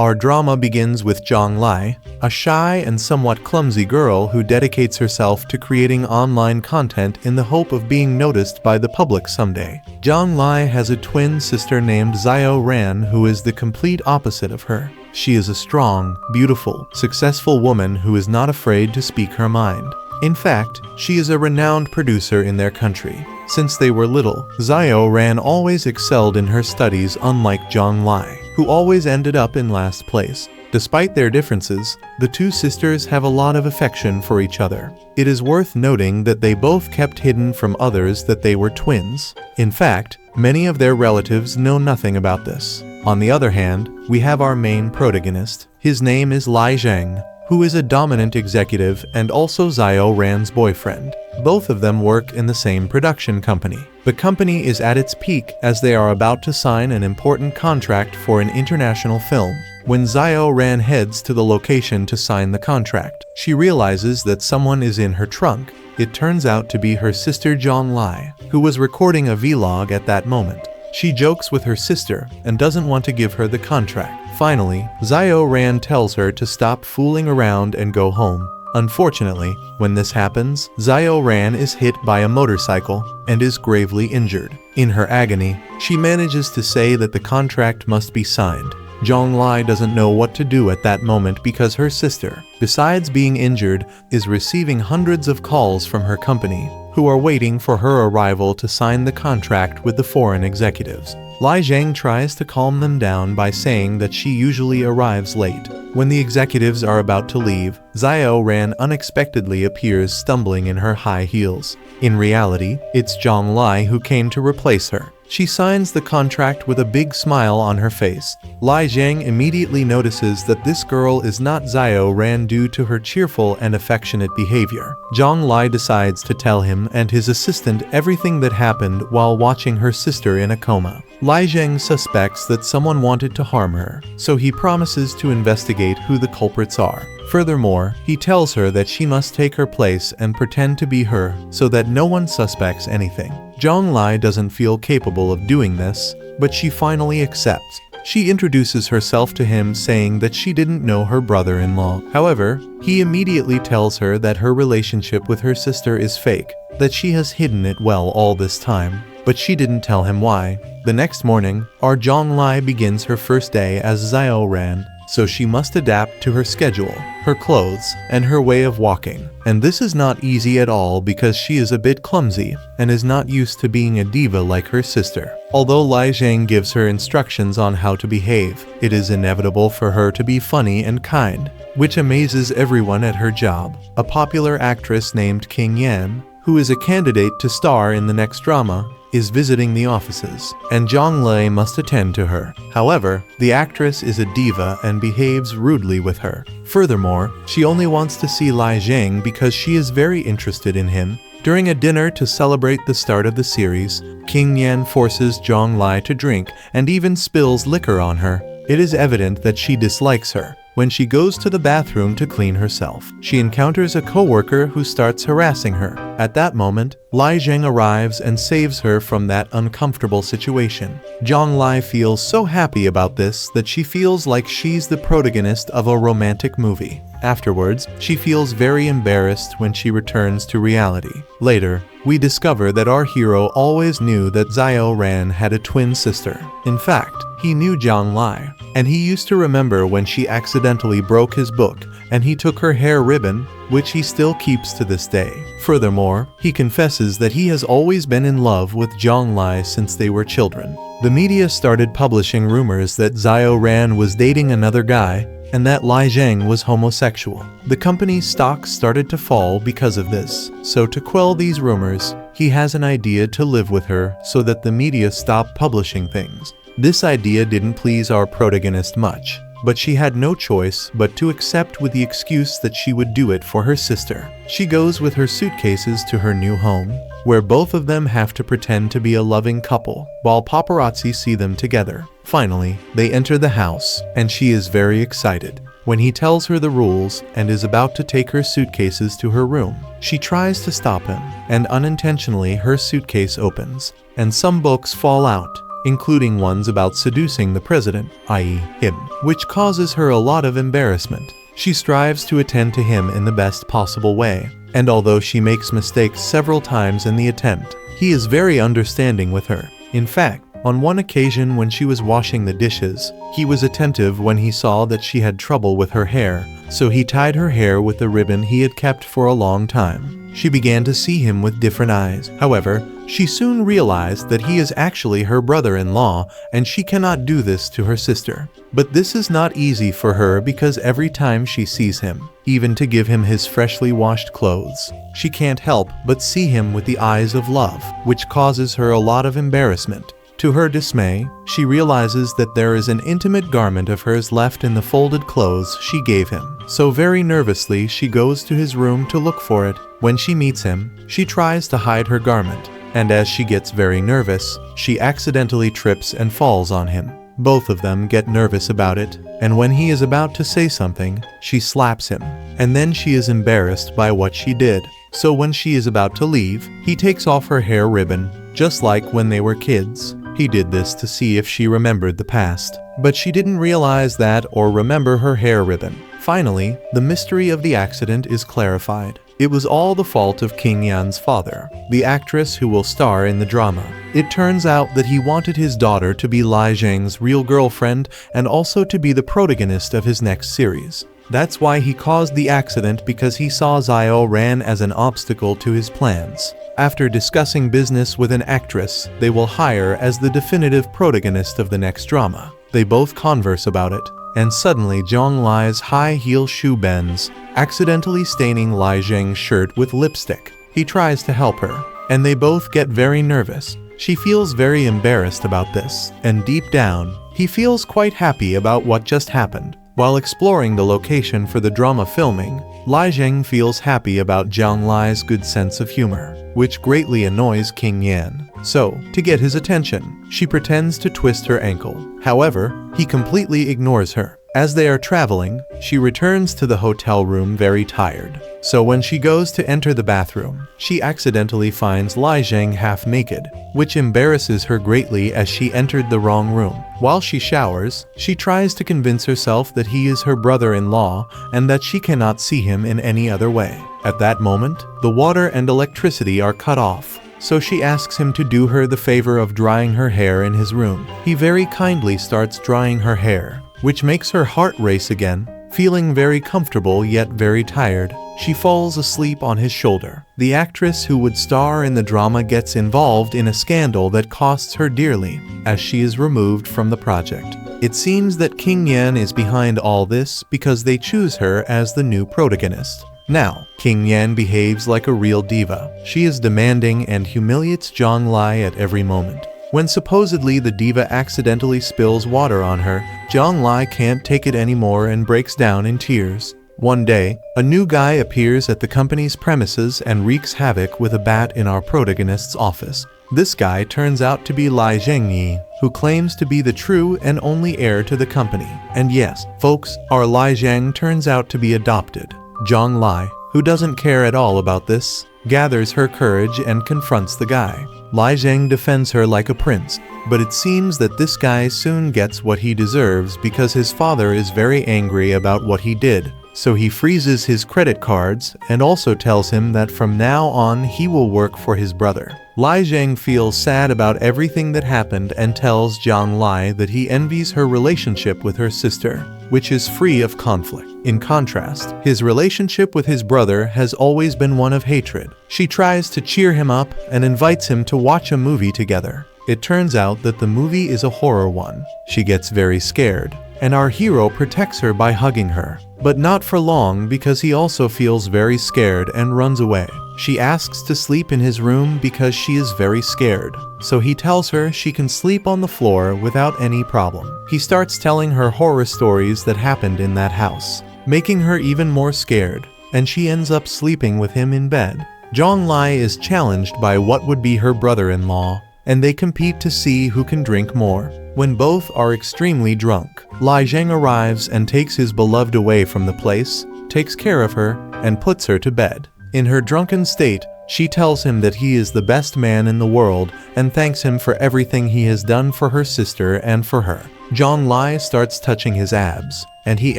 Our drama begins with Zhang Lai, a shy and somewhat clumsy girl who dedicates herself to creating online content in the hope of being noticed by the public someday. Zhang Lai has a twin sister named Xiao Ran who is the complete opposite of her. She is a strong, beautiful, successful woman who is not afraid to speak her mind. In fact, she is a renowned producer in their country. Since they were little, Xiao Ran always excelled in her studies, unlike Zhang Lai, who always ended up in last place. Despite their differences, the two sisters have a lot of affection for each other. It is worth noting that they both kept hidden from others that they were twins. In fact, many of their relatives know nothing about this. On the other hand, we have our main protagonist. His name is Lai Zheng, who is a dominant executive and also Xiao Ran's boyfriend. Both of them work in the same production company. The company is at its peak as they are about to sign an important contract for an international film. When Xiao Ran heads to the location to sign the contract, she realizes that someone is in her trunk. It turns out to be her sister Zhang Lai, who was recording a vlog at that moment. She jokes with her sister and doesn't want to give her the contract. Finally, Xiao Ran tells her to stop fooling around and go home. Unfortunately, when this happens, Xiao Ran is hit by a motorcycle and is gravely injured. In her agony, she manages to say that the contract must be signed. Zhang Lai doesn't know what to do at that moment because her sister, besides being injured, is receiving hundreds of calls from her company, who are waiting for her arrival to sign the contract with the foreign executives. Lai Zheng tries to calm them down by saying that she usually arrives late. When the executives are about to leave, Xiao Ran unexpectedly appears stumbling in her high heels. In reality, it's Zhang Lai who came to replace her. She signs the contract with a big smile on her face. Lai Zheng immediately notices that this girl is not Xiao Ran due to her cheerful and affectionate behavior. Zhang Lai decides to tell him and his assistant everything that happened while watching her sister in a coma. Lai Zheng suspects that someone wanted to harm her, so he promises to investigate who the culprits are. Furthermore, he tells her that she must take her place and pretend to be her so that no one suspects anything. Zhang Lai doesn't feel capable of doing this, but she finally accepts. She introduces herself to him saying that she didn't know her brother-in-law. However, he immediately tells her that her relationship with her sister is fake, that she has hidden it well all this time, but she didn't tell him why. The next morning, our Zhang Lai begins her first day as Xiao Ran, so she must adapt to her schedule, her clothes, and her way of walking. And this is not easy at all because she is a bit clumsy and is not used to being a diva like her sister. Although Lai Zheng gives her instructions on how to behave, it is inevitable for her to be funny and kind, which amazes everyone at her job. A popular actress named King Yan, who is a candidate to star in the next drama, is visiting the offices, and Zhang Lai must attend to her. However, the actress is a diva and behaves rudely with her. Furthermore, she only wants to see Lai Zheng because she is very interested in him. During a dinner to celebrate the start of the series, King Yan forces Zhang Lai to drink and even spills liquor on her. It is evident that she dislikes her. When she goes to the bathroom to clean herself, she encounters a coworker who starts harassing her. At that moment, Lai Zheng arrives and saves her from that uncomfortable situation. Zhang Lai feels so happy about this that she feels like she's the protagonist of a romantic movie. Afterwards, she feels very embarrassed when she returns to reality. Later, we discover that our hero always knew that Xiao Ran had a twin sister. In fact, he knew Zhang Lai, and he used to remember when she accidentally broke his book and he took her hair ribbon, which he still keeps to this day. Furthermore, he confesses that he has always been in love with Zhang Lai since they were children. The media started publishing rumors that Xiao Ran was dating another guy and that Lai Zheng was homosexual. The company's stocks started to fall because of this, so to quell these rumors, he has an idea to live with her so that the media stop publishing things. This idea didn't please our protagonist much, but she had no choice but to accept with the excuse that she would do it for her sister. She goes with her suitcases to her new home, where both of them have to pretend to be a loving couple, while paparazzi see them together. Finally, they enter the house, and she is very excited. When he tells her the rules and is about to take her suitcases to her room, she tries to stop him, and unintentionally her suitcase opens, and some books fall out. including ones about seducing the president, i.e. him, which causes her a lot of embarrassment. She strives to attend to him in the best possible way, and although she makes mistakes several times in the attempt, he is very understanding with her. In fact, on one occasion when she was washing the dishes, he was attentive when he saw that she had trouble with her hair, so he tied her hair with the ribbon he had kept for a long time. She began to see him with different eyes. However, she soon realized that he is actually her brother-in-law and she cannot do this to her sister. But this is not easy for her because every time she sees him, even to give him his freshly washed clothes, she can't help but see him with the eyes of love, which causes her a lot of embarrassment. To her dismay, she realizes that there is an intimate garment of hers left in the folded clothes she gave him. So very nervously, she goes to his room to look for it. When she meets him, she tries to hide her garment, and as she gets very nervous, she accidentally trips and falls on him. Both of them get nervous about it, and when he is about to say something, she slaps him, and then she is embarrassed by what she did. So when she is about to leave, he takes off her hair ribbon, just like when they were kids. He did this to see if she remembered the past, but she didn't realize that or remember her hair ribbon. Finally, the mystery of the accident is clarified. It was all the fault of King Yan's father, the actress who will star in the drama. It turns out that he wanted his daughter to be Lai Zheng's real girlfriend and also to be the protagonist of his next series. That's why he caused the accident, because he saw Xiao Ran as an obstacle to his plans. After discussing business with an actress they will hire as the definitive protagonist of the next drama, they both converse about it, and suddenly Zhang Lai's high heel shoe bends, accidentally staining Lai Zheng's shirt with lipstick. He tries to help her, and they both get very nervous. She feels very embarrassed about this, and deep down, he feels quite happy about what just happened. While exploring the location for the drama filming, Lai Zheng feels happy about Zhang Lai's good sense of humor, which greatly annoys King Yan. So, to get his attention, she pretends to twist her ankle. However, he completely ignores her. As they are traveling, she returns to the hotel room very tired. So when she goes to enter the bathroom, she accidentally finds Lai Zheng half naked, which embarrasses her greatly as she entered the wrong room. While she showers, she tries to convince herself that he is her brother-in-law and that she cannot see him in any other way. At that moment, the water and electricity are cut off, so she asks him to do her the favor of drying her hair in his room. He very kindly starts drying her hair, which makes her heart race again. Feeling very comfortable yet very tired, she falls asleep on his shoulder. The actress who would star in the drama gets involved in a scandal that costs her dearly, as she is removed from the project. It seems that King Yan is behind all this because they choose her as the new protagonist. Now, King Yan behaves like a real diva. She is demanding and humiliates Zhang Lai at every moment. When supposedly the diva accidentally spills water on her, Zhang Lai can't take it anymore and breaks down in tears. One day, a new guy appears at the company's premises and wreaks havoc with a bat in our protagonist's office. This guy turns out to be Lai Zhengyi, who claims to be the true and only heir to the company. And yes, folks, our Lai Zheng turns out to be adopted. Zhang Lai, who doesn't care at all about this, gathers her courage and confronts the guy. Lai Zheng defends her like a prince, but it seems that this guy soon gets what he deserves because his father is very angry about what he did. So he freezes his credit cards and also tells him that from now on he will work for his brother. Lai Zheng feels sad about everything that happened and tells Zhang Lai that he envies her relationship with her sister, which is free of conflict. In contrast, his relationship with his brother has always been one of hatred. She tries to cheer him up and invites him to watch a movie together. It turns out that the movie is a horror one. She gets very scared, and our hero protects her by hugging her. But not for long because he also feels very scared and runs away. She asks to sleep in his room because she is very scared. So he tells her she can sleep on the floor without any problem. He starts telling her horror stories that happened in that house, making her even more scared, and she ends up sleeping with him in bed. Zhang Lai is challenged by what would be her brother-in-law, and they compete to see who can drink more. When both are extremely drunk, Lai Zheng arrives and takes his beloved away from the place, takes care of her, and puts her to bed. In her drunken state, She tells him that he is the best man in the world and thanks him for everything he has done for her sister and for her. Zhang Lai starts touching his abs, and he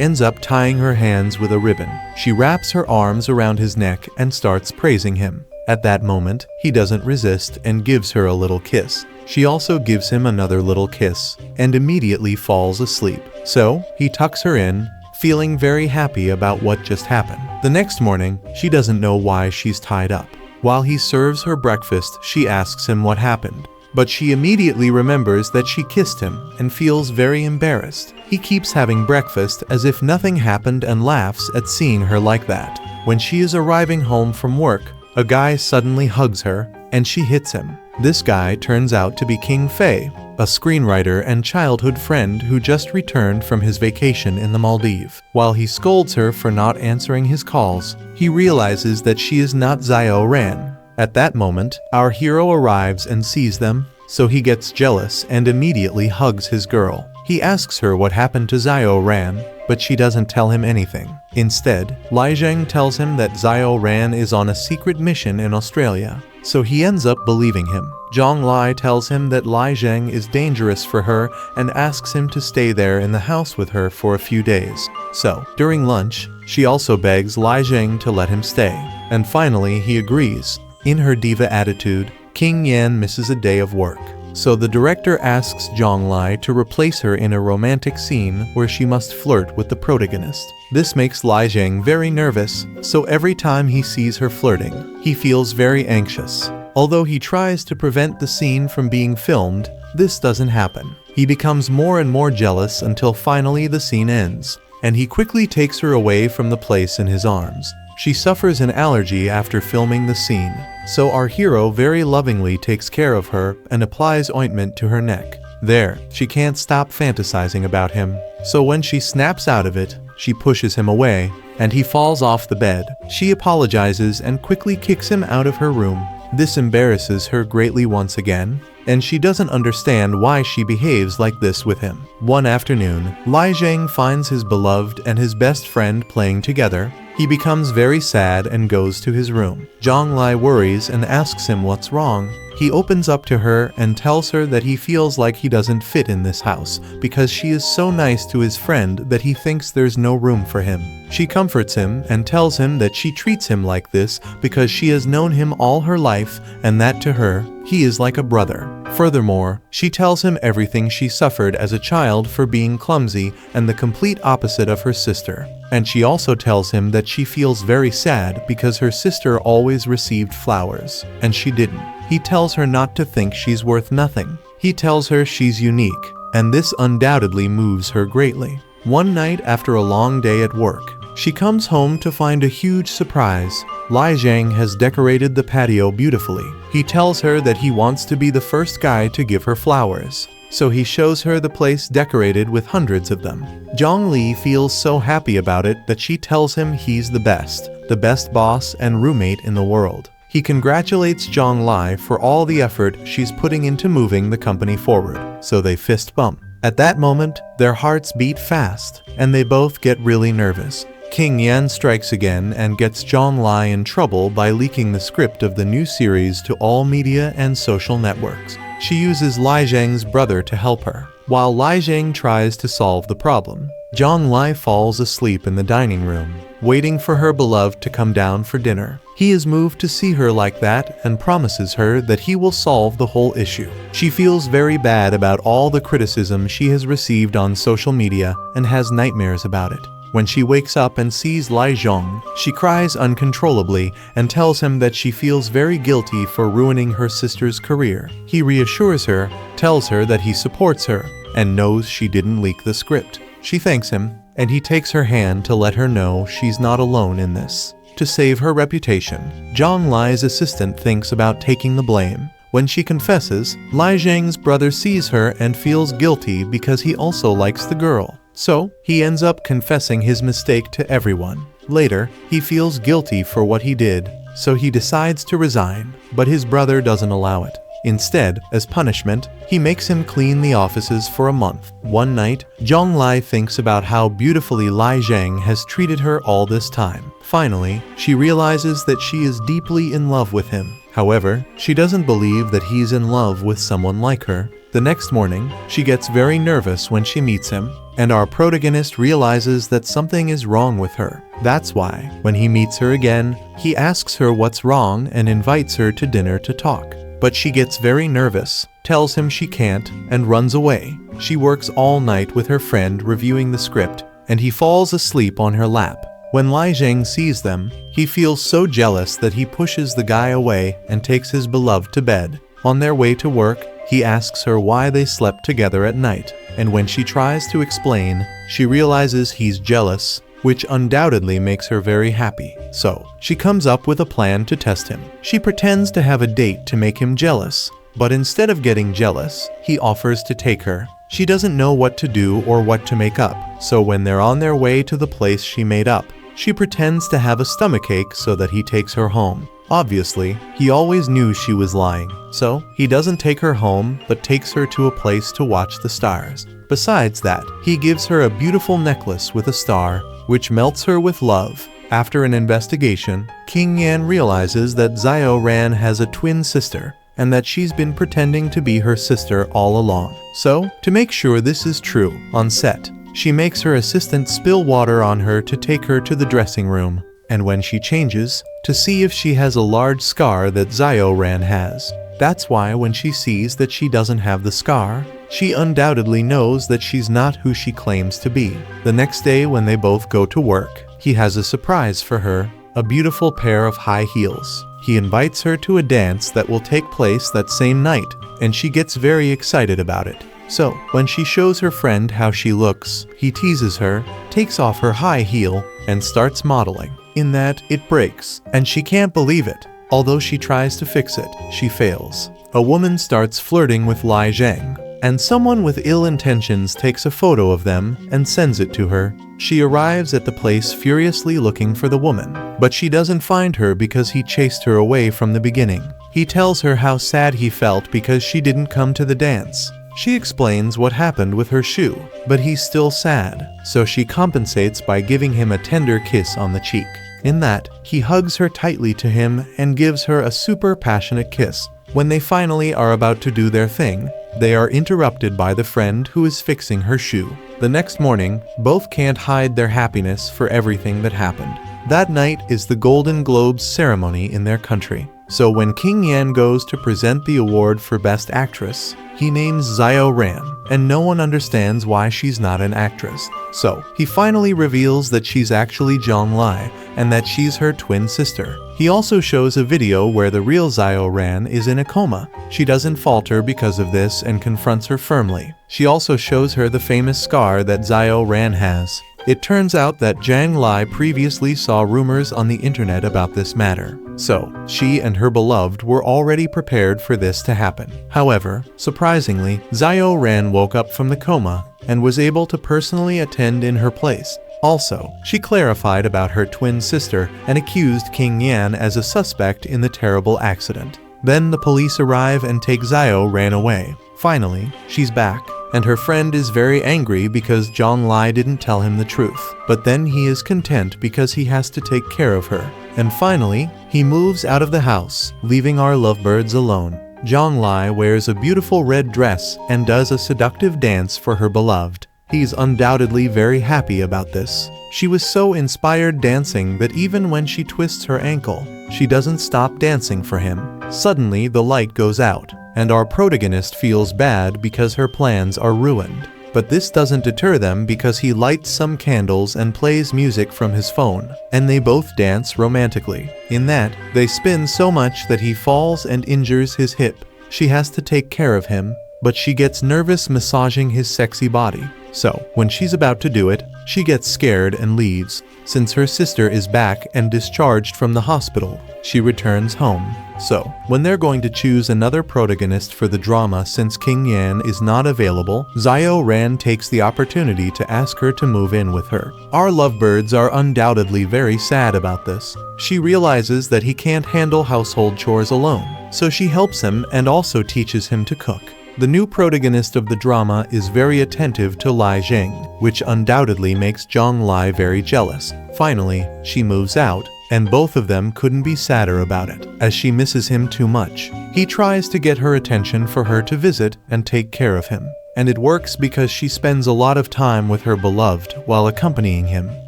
ends up tying her hands with a ribbon. She wraps her arms around his neck and starts praising him. At that moment, he doesn't resist and gives her a little kiss. She also gives him another little kiss and immediately falls asleep. So, he tucks her in, feeling very happy about what just happened. The next morning, she doesn't know why she's tied up. While he serves her breakfast, she asks him what happened. But she immediately remembers that she kissed him and feels very embarrassed. He keeps having breakfast as if nothing happened and laughs at seeing her like that. When she is arriving home from work, a guy suddenly hugs her and she hits him. This guy turns out to be King Fei, a screenwriter and childhood friend who just returned from his vacation in the Maldives. While he scolds her for not answering his calls, he realizes that she is not Xiao Ran. At that moment, our hero arrives and sees them, so he gets jealous and immediately hugs his girl. He asks her what happened to Xiao Ran, but she doesn't tell him anything. Instead, Lai Zheng tells him that Xiao Ran is on a secret mission in Australia, so he ends up believing him. Zhang Lai tells him that Lai Zheng is dangerous for her and asks him to stay there in the house with her for a few days. So, during lunch, she also begs Lai Zheng to let him stay, and finally he agrees. In her diva attitude, King Yan misses a day of work. So the director asks Zhang Lai to replace her in a romantic scene where she must flirt with the protagonist. This makes Lai Zheng very nervous, so every time he sees her flirting, he feels very anxious. Although he tries to prevent the scene from being filmed, this doesn't happen. He becomes more and more jealous until finally the scene ends, and he quickly takes her away from the place in his arms. She suffers an allergy after filming the scene, so our hero very lovingly takes care of her and applies ointment to her neck. There, she can't stop fantasizing about him, so when she snaps out of it, she pushes him away, and he falls off the bed. She apologizes and quickly kicks him out of her room. This embarrasses her greatly once again, and she doesn't understand why she behaves like this with him. One afternoon, Lai Zheng finds his beloved and his best friend playing together. He becomes very sad and goes to his room. Zhang Lai worries and asks him what's wrong. He opens up to her and tells her that he feels like he doesn't fit in this house because she is so nice to his friend that he thinks there's no room for him. She comforts him and tells him that she treats him like this because she has known him all her life and that to her, he is like a brother. Furthermore, she tells him everything she suffered as a child for being clumsy and the complete opposite of her sister. And she also tells him that she feels very sad because her sister always received flowers, and she didn't. He tells her not to think she's worth nothing. He tells her she's unique, and this undoubtedly moves her greatly. One night after a long day at work, she comes home to find a huge surprise. Lai Zheng has decorated the patio beautifully. He tells her that he wants to be the first guy to give her flowers, so he shows her the place decorated with hundreds of them. Zhang Li feels so happy about it that she tells him he's the best boss and roommate in the world. He congratulates Zhang Lai for all the effort she's putting into moving the company forward, so they fist bump. At that moment, their hearts beat fast, and they both get really nervous. King Yan strikes again and gets Zhang Lai in trouble by leaking the script of the new series to all media and social networks. She uses Lai Zheng's brother to help her. While Lai Zheng tries to solve the problem, Zhang Lai falls asleep in the dining room, waiting for her beloved to come down for dinner. He is moved to see her like that and promises her that he will solve the whole issue. She feels very bad about all the criticism she has received on social media and has nightmares about it. When she wakes up and sees Lai Zheng, she cries uncontrollably and tells him that she feels very guilty for ruining her sister's career. He reassures her, tells her that he supports her, and knows she didn't leak the script. She thanks him, and he takes her hand to let her know she's not alone in this. To save her reputation, Zhang Lai's assistant thinks about taking the blame. When she confesses, Lai Zheng's brother sees her and feels guilty because he also likes the girl. So, he ends up confessing his mistake to everyone. Later, he feels guilty for what he did, so he decides to resign, but his brother doesn't allow it. Instead, as punishment, he makes him clean the offices for a month. One night, Zhang Lai thinks about how beautifully Lai Zheng has treated her all this time. Finally, she realizes that she is deeply in love with him. However, she doesn't believe that he's in love with someone like her. The next morning, she gets very nervous when she meets him, and our protagonist realizes that something is wrong with her. That's why, when he meets her again, he asks her what's wrong and invites her to dinner to talk. But she gets very nervous, tells him she can't, and runs away. She works all night with her friend reviewing the script, and he falls asleep on her lap. When Lai Zheng sees them, he feels so jealous that he pushes the guy away and takes his beloved to bed. On their way to work, he asks her why they slept together at night, and when she tries to explain, she realizes he's jealous, which undoubtedly makes her very happy. So, she comes up with a plan to test him. She pretends to have a date to make him jealous, but instead of getting jealous, he offers to take her. She doesn't know what to do or what to make up, so when they're on their way to the place she made up, she pretends to have a stomachache so that he takes her home. Obviously, he always knew she was lying, so he doesn't take her home but takes her to a place to watch the stars. Besides that, he gives her a beautiful necklace with a star, which melts her with love. After an investigation, King Yan realizes that Xiao Ran has a twin sister, and that she's been pretending to be her sister all along. So, to make sure this is true, on set, she makes her assistant spill water on her to take her to the dressing room, and when she changes, to see if she has a large scar that Xiao Ran has. That's why when she sees that she doesn't have the scar, she undoubtedly knows that she's not who she claims to be. The next day when they both go to work, he has a surprise for her, a beautiful pair of high heels. He invites her to a dance that will take place that same night, and she gets very excited about it. So, when she shows her friend how she looks, he teases her, takes off her high heel, and starts modeling. In that, it breaks, and she can't believe it. Although she tries to fix it, she fails. A woman starts flirting with Lai Zheng, and someone with ill intentions takes a photo of them and sends it to her. She arrives at the place furiously looking for the woman, but she doesn't find her because he chased her away from the beginning. He tells her how sad he felt because she didn't come to the dance. She explains what happened with her shoe, but he's still sad, so she compensates by giving him a tender kiss on the cheek. In that, he hugs her tightly to him and gives her a super passionate kiss. When they finally are about to do their thing, they are interrupted by the friend who is fixing her shoe. The next morning, both can't hide their happiness for everything that happened. That night is the Golden Globes ceremony in their country. So when King Yan goes to present the award for Best Actress, he names Xiao Ran, and no one understands why she's not an actress. So, he finally reveals that she's actually Zhang Lai, and that she's her twin sister. He also shows a video where the real Xiao Ran is in a coma. She doesn't falter because of this and confronts her firmly. She also shows her the famous scar that Xiao Ran has. It turns out that Zhang Lai previously saw rumors on the internet about this matter. So, she and her beloved were already prepared for this to happen. However, surprisingly, Xiao Ran woke up from the coma and was able to personally attend in her place. Also, she clarified about her twin sister and accused King Yan as a suspect in the terrible accident. Then the police arrive and take Xiao Ran away. Finally, she's back, and her friend is very angry because Zhang Lai didn't tell him the truth. But then he is content because he has to take care of her. And finally, he moves out of the house, leaving our lovebirds alone. Zhang Lai wears a beautiful red dress and does a seductive dance for her beloved. He's undoubtedly very happy about this. She was so inspired dancing that even when she twists her ankle, she doesn't stop dancing for him. Suddenly, the light goes out, and our protagonist feels bad because her plans are ruined. But this doesn't deter them because he lights some candles and plays music from his phone, and they both dance romantically. In that, they spin so much that he falls and injures his hip. She has to take care of him, but she gets nervous massaging his sexy body. So, when she's about to do it, she gets scared and leaves. Since her sister is back and discharged from the hospital, she returns home. So, when they're going to choose another protagonist for the drama since King Yan is not available, Xiao Ran takes the opportunity to ask her to move in with her. Our lovebirds are undoubtedly very sad about this. She realizes that he can't handle household chores alone. so she helps him and also teaches him to cook. The new protagonist of the drama is very attentive to Lai Zheng, which undoubtedly makes Zhang Lai very jealous. Finally, she moves out, and both of them couldn't be sadder about it, as she misses him too much. He tries to get her attention for her to visit and take care of him, and it works because she spends a lot of time with her beloved while accompanying him.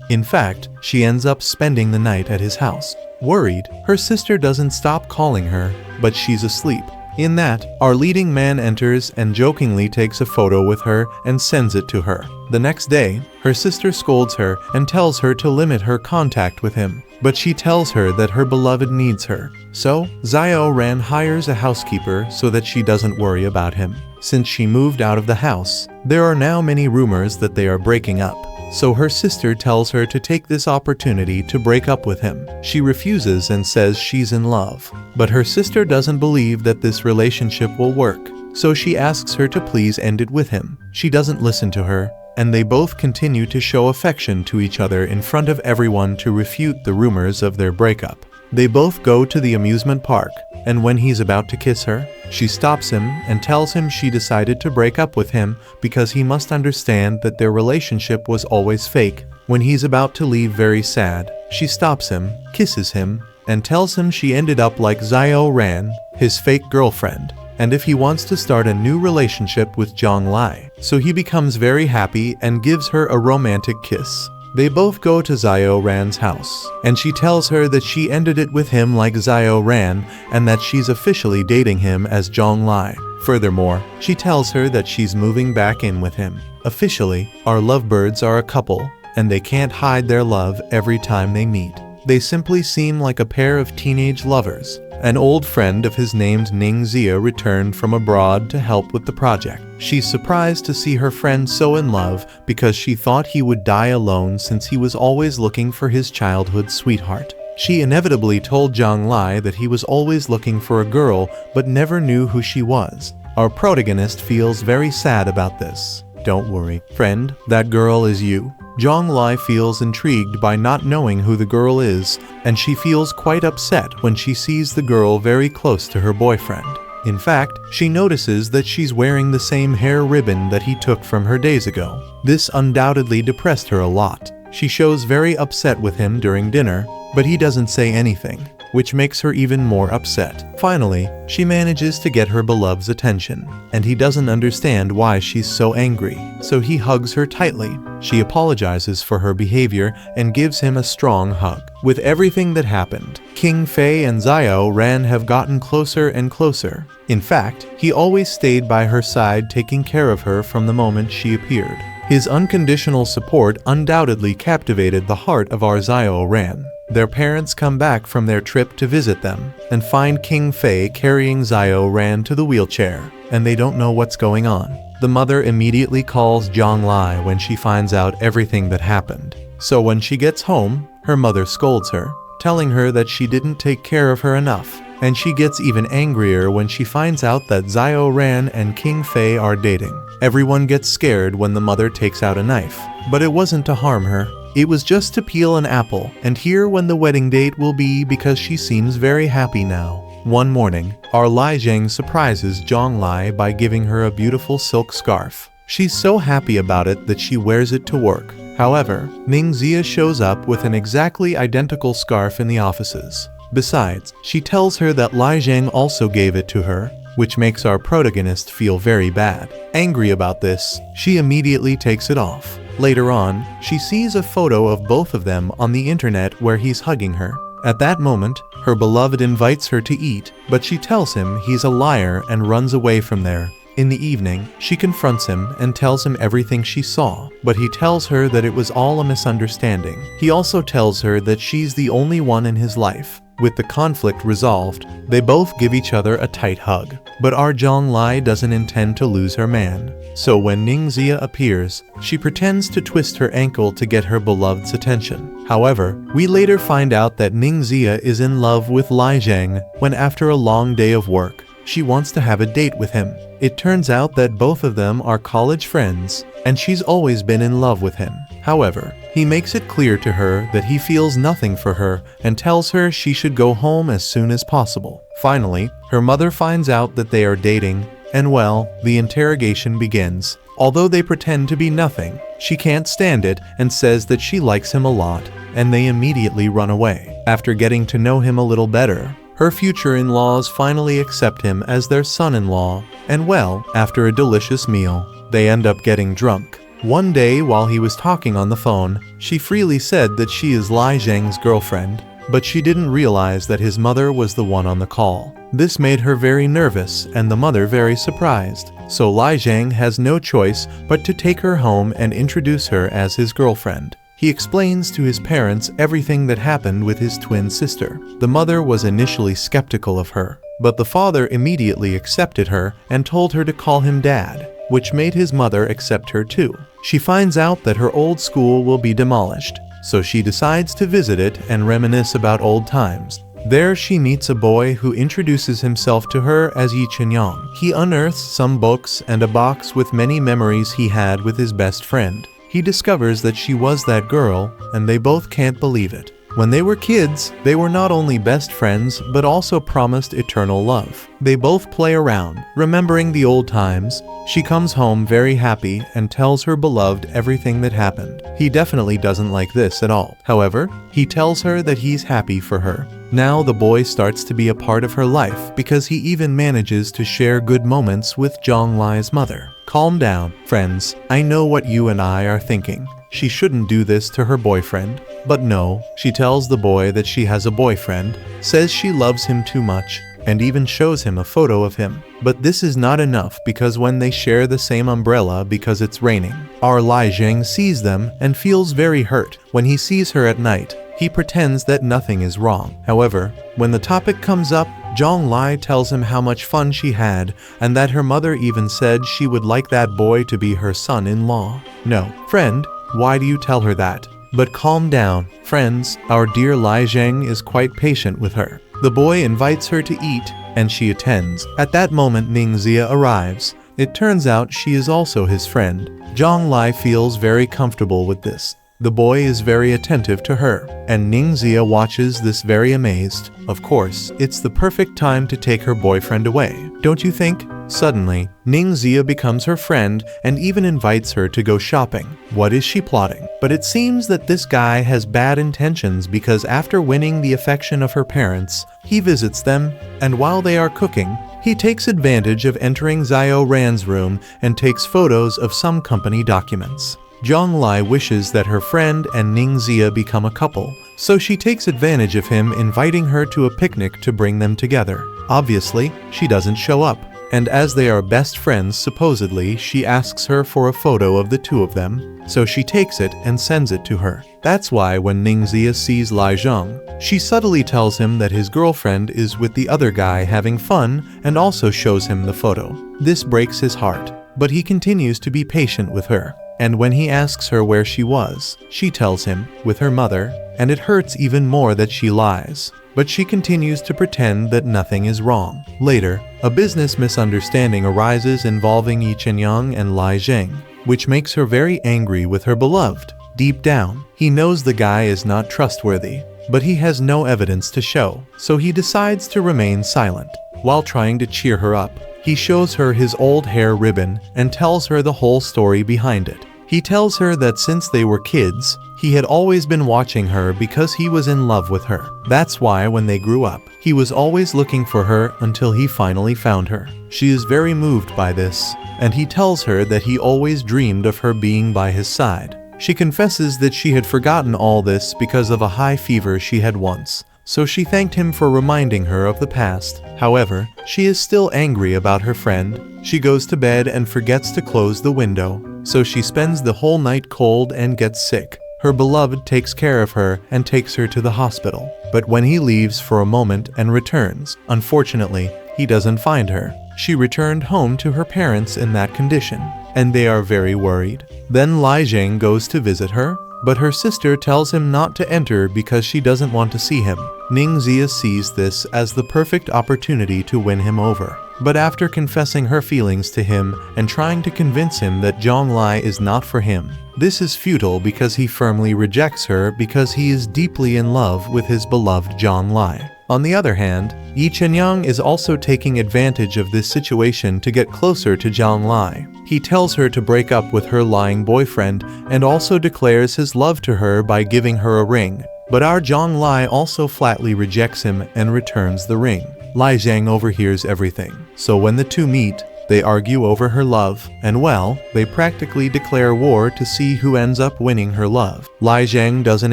In fact, she ends up spending the night at his house. Worried, her sister doesn't stop calling her, but she's asleep. In that, our leading man enters and jokingly takes a photo with her and sends it to her. The next day, her sister scolds her and tells her to limit her contact with him, but she tells her that her beloved needs her. So, Xiao Ran hires a housekeeper so that she doesn't worry about him. Since she moved out of the house, there are now many rumors that they are breaking up. So her sister tells her to take this opportunity to break up with him. She refuses and says she's in love. But her sister doesn't believe that this relationship will work, so she asks her to please end it with him. She doesn't listen to her, and they both continue to show affection to each other in front of everyone to refute the rumors of their breakup. They both go to the amusement park, and when he's about to kiss her, she stops him and tells him she decided to break up with him because he must understand that their relationship was always fake. When he's about to leave very sad, she stops him, kisses him, and tells him she ended up like Xiao Ran, his fake girlfriend, and if he wants to start a new relationship with Zhang Lai. So he becomes very happy and gives her a romantic kiss. They both go to Xiao Ran's house, and she tells her that she ended it with him like Xiao Ran and that she's officially dating him as Zhang Lai. Furthermore, she tells her that she's moving back in with him. Officially, our lovebirds are a couple, and they can't hide their love every time they meet. They simply seem like a pair of teenage lovers. An old friend of his named Ning Xia returned from abroad to help with the project. She's surprised to see her friend so in love because she thought he would die alone since he was always looking for his childhood sweetheart. She inevitably told Zhang Lai that he was always looking for a girl but never knew who she was. Our protagonist feels very sad about this. Don't worry, friend, that girl is you. Zhang Lai feels intrigued by not knowing who the girl is, and she feels quite upset when she sees the girl very close to her boyfriend. In fact, she notices that she's wearing the same hair ribbon that he took from her days ago. This undoubtedly depressed her a lot. She shows very upset with him during dinner, but he doesn't say anything, which makes her even more upset. Finally, she manages to get her beloved's attention, and he doesn't understand why she's so angry, so he hugs her tightly. She apologizes for her behavior and gives him a strong hug. With everything that happened, King Fei and Xiao Ran have gotten closer and closer. In fact, he always stayed by her side taking care of her from the moment she appeared. His unconditional support undoubtedly captivated the heart of our Xiao Ran. Their parents come back from their trip to visit them and find King Fei carrying Xiao Ran to the wheelchair, and they don't know what's going on. The mother immediately calls Zhang Lai when she finds out everything that happened. So when she gets home, her mother scolds her, telling her that she didn't take care of her enough. And she gets even angrier when she finds out that Xiao Ran and King Fei are dating. Everyone gets scared when the mother takes out a knife, but it wasn't to harm her. It was just to peel an apple and hear when the wedding date will be because she seems very happy now. One morning, our Lai Zheng surprises Zhang Lai by giving her a beautiful silk scarf. She's so happy about it that she wears it to work. However, Ning Xia shows up with an exactly identical scarf in the offices. Besides, she tells her that Lai Zheng also gave it to her, which makes our protagonist feel very bad. Angry about this, she immediately takes it off. Later on, she sees a photo of both of them on the internet where he's hugging her. At that moment, her beloved invites her to eat, but she tells him he's a liar and runs away from there. In the evening, she confronts him and tells him everything she saw, but he tells her that it was all a misunderstanding. He also tells her that she's the only one in his life. With the conflict resolved, they both give each other a tight hug. But our Zhang Lai doesn't intend to lose her man. So when Ning Xia appears, she pretends to twist her ankle to get her beloved's attention. However, we later find out that Ning Xia is in love with Lai Zheng when after a long day of work, she wants to have a date with him. It turns out that both of them are college friends, and she's always been in love with him. However, he makes it clear to her that he feels nothing for her and tells her she should go home as soon as possible. Finally, her mother finds out that they are dating, and well, the interrogation begins. Although they pretend to be nothing, she can't stand it and says that she likes him a lot, and they immediately run away. After getting to know him a little better, her future in-laws finally accept him as their son-in-law, and well, after a delicious meal, they end up getting drunk. One day while he was talking on the phone, she freely said that she is Lai Zheng's girlfriend, but she didn't realize that his mother was the one on the call. This made her very nervous and the mother very surprised, so Lai Zheng has no choice but to take her home and introduce her as his girlfriend. He explains to his parents everything that happened with his twin sister. The mother was initially skeptical of her, but the father immediately accepted her and told her to call him dad, which made his mother accept her too. She finds out that her old school will be demolished, so she decides to visit it and reminisce about old times. There she meets a boy who introduces himself to her as Yi Chen-yang. He unearths some books and a box with many memories he had with his best friend. He discovers that she was that girl, and they both can't believe it. When they were kids, they were not only best friends, but also promised eternal love. They both play around, remembering the old times. She comes home very happy and tells her beloved everything that happened. He definitely doesn't like this at all. However, he tells her that he's happy for her. Now the boy starts to be a part of her life because he even manages to share good moments with Zhang Lai's mother. Calm down, friends. I know what you and I are thinking. She shouldn't do this to her boyfriend. But no, she tells the boy that she has a boyfriend, says she loves him too much, and even shows him a photo of him. But this is not enough because when they share the same umbrella because it's raining, our Lai Zheng sees them and feels very hurt. When he sees her at night, he pretends that nothing is wrong. However, when the topic comes up, Zhang Lai tells him how much fun she had and that her mother even said she would like that boy to be her son-in-law. No, friend, why do you tell her that? But calm down, friends, our dear Lai Zheng is quite patient with her. The boy invites her to eat, and she attends. At that moment Ningxia arrives. It turns out she is also his friend. Zhang Lai feels very comfortable with this. The boy is very attentive to her, and Ningxia watches this very amazed. Of course, it's the perfect time to take her boyfriend away, don't you think? Suddenly, Ningxia becomes her friend and even invites her to go shopping. What is she plotting? But it seems that this guy has bad intentions because after winning the affection of her parents, he visits them, and while they are cooking, he takes advantage of entering Xiao Ran's room and takes photos of some company documents. Zhang Lai wishes that her friend and Ningxia become a couple, so she takes advantage of him inviting her to a picnic to bring them together. Obviously, she doesn't show up, and as they are best friends supposedly, she asks her for a photo of the two of them, so she takes it and sends it to her. That's why when Ningxia sees Lai Zheng, she subtly tells him that his girlfriend is with the other guy having fun and also shows him the photo. This breaks his heart, but he continues to be patient with her. And when he asks her where she was, she tells him, with her mother, and it hurts even more that she lies. But she continues to pretend that nothing is wrong. Later, a business misunderstanding arises involving Yi Chen-yang and Lai Zheng, which makes her very angry with her beloved. Deep down, he knows the guy is not trustworthy, but he has no evidence to show, so he decides to remain silent. While trying to cheer her up, he shows her his old hair ribbon and tells her the whole story behind it. He tells her that since they were kids, he had always been watching her because he was in love with her. That's why when they grew up, he was always looking for her until he finally found her. She is very moved by this, and he tells her that he always dreamed of her being by his side. She confesses that she had forgotten all this because of a high fever she had once. So she thanked him for reminding her of the past. However, she is still angry about her friend. She goes to bed and forgets to close the window, so she spends the whole night cold and gets sick. Her beloved takes care of her and takes her to the hospital. But when he leaves for a moment and returns, unfortunately, he doesn't find her. She returned home to her parents in that condition, and they are very worried. Then Lai Zheng goes to visit her. but her sister tells him not to enter because she doesn't want to see him. Ningxia sees this as the perfect opportunity to win him over. But after confessing her feelings to him and trying to convince him that Zhonglai is not for him, this is futile because he firmly rejects her because he is deeply in love with his beloved Zhonglai. On the other hand, Yi Chenyang is also taking advantage of this situation to get closer to Zhonglai. He tells her to break up with her lying boyfriend and also declares his love to her by giving her a ring. But our Zhonglai also flatly rejects him and returns the ring. Lai Zhang overhears everything. So when the two meet, they argue over her love, and well, they practically declare war to see who ends up winning her love. Lai Zhang doesn't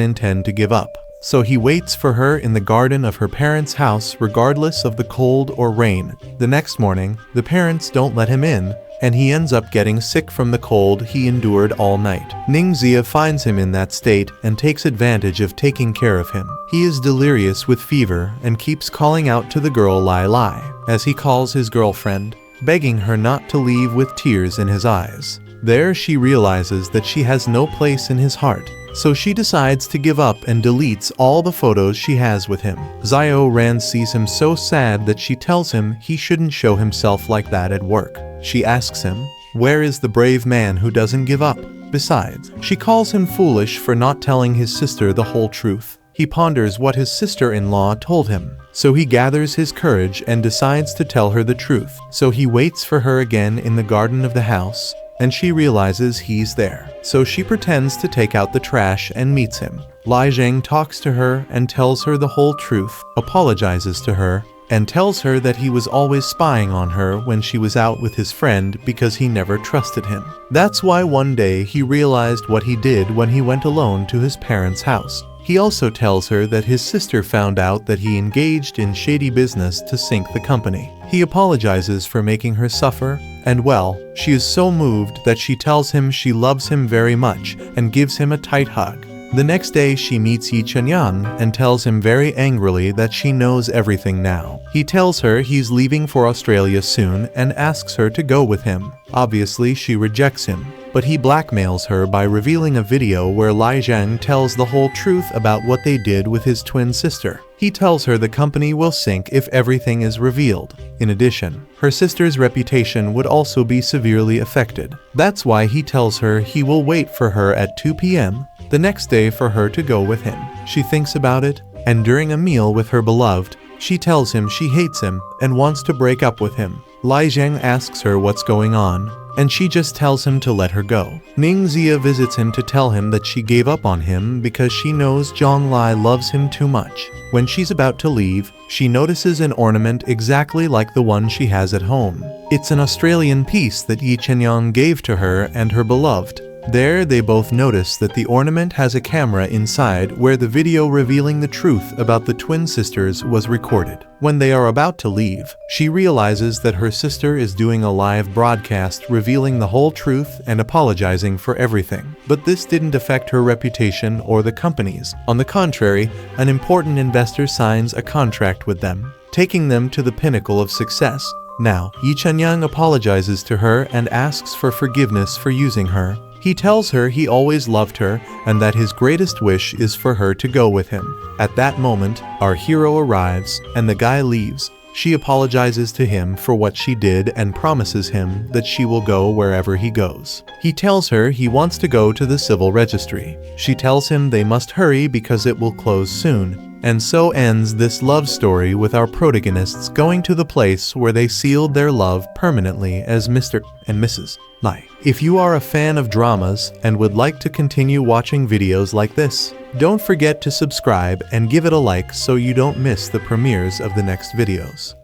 intend to give up, so he waits for her in the garden of her parents' house regardless of the cold or rain. The next morning, the parents don't let him in, and he ends up getting sick from the cold he endured all night. Ningxia finds him in that state and takes advantage of taking care of him. He is delirious with fever and keeps calling out to the girl Lai Lai, as he calls his girlfriend, begging her not to leave with tears in his eyes. There she realizes that she has no place in his heart, so she decides to give up and deletes all the photos she has with him. Xiao Ran sees him so sad that she tells him he shouldn't show himself like that at work. She asks him, where is the brave man who doesn't give up? Besides, she calls him foolish for not telling his sister the whole truth. He ponders what his sister-in-law told him, so he gathers his courage and decides to tell her the truth. So he waits for her again in the garden of the house, and she realizes he's there. So she pretends to take out the trash and meets him. Lai Zhang talks to her and tells her the whole truth, apologizes to her, and tells her that he was always spying on her when she was out with his friend because he never trusted him. That's why one day he realized what he did when he went alone to his parents' house. He also tells her that his sister found out that he engaged in shady business to sink the company. He apologizes for making her suffer, and well, she is so moved that she tells him she loves him very much and gives him a tight hug. The next day she meets Yi Chenyang and tells him very angrily that she knows everything now. He tells her he's leaving for Australia soon and asks her to go with him. Obviously she rejects him, but he blackmails her by revealing a video where Lai Zhang tells the whole truth about what they did with his twin sister. He tells her the company will sink if everything is revealed. In addition, her sister's reputation would also be severely affected. That's why he tells her he will wait for her at 2 p.m. the next day for her to go with him. She thinks about it, and during a meal with her beloved, she tells him she hates him and wants to break up with him. Lai Zhang asks her what's going on, and she just tells him to let her go. Ningxia visits him to tell him that she gave up on him because she knows Zhonglai loves him too much. When she's about to leave, she notices an ornament exactly like the one she has at home. It's an Australian piece that Yi Chenyang gave to her and her beloved. There they both notice that the ornament has a camera inside where the video revealing the truth about the twin sisters was recorded. When they are about to leave, she realizes that her sister is doing a live broadcast revealing the whole truth and apologizing for everything. But this didn't affect her reputation or the company's. On the contrary, an important investor signs a contract with them, taking them to the pinnacle of success. Now, Yi Chenyang apologizes to her and asks for forgiveness for using her. He tells her he always loved her and that his greatest wish is for her to go with him. At that moment, our hero arrives and the guy leaves. She apologizes to him for what she did and promises him that she will go wherever he goes. He tells her he wants to go to the civil registry. She tells him they must hurry because it will close soon. And so ends this love story with our protagonists going to the place where they sealed their love permanently as Mr. and Mrs. Lai. If you are a fan of dramas and would like to continue watching videos like this, don't forget to subscribe and give it a like so you don't miss the premieres of the next videos.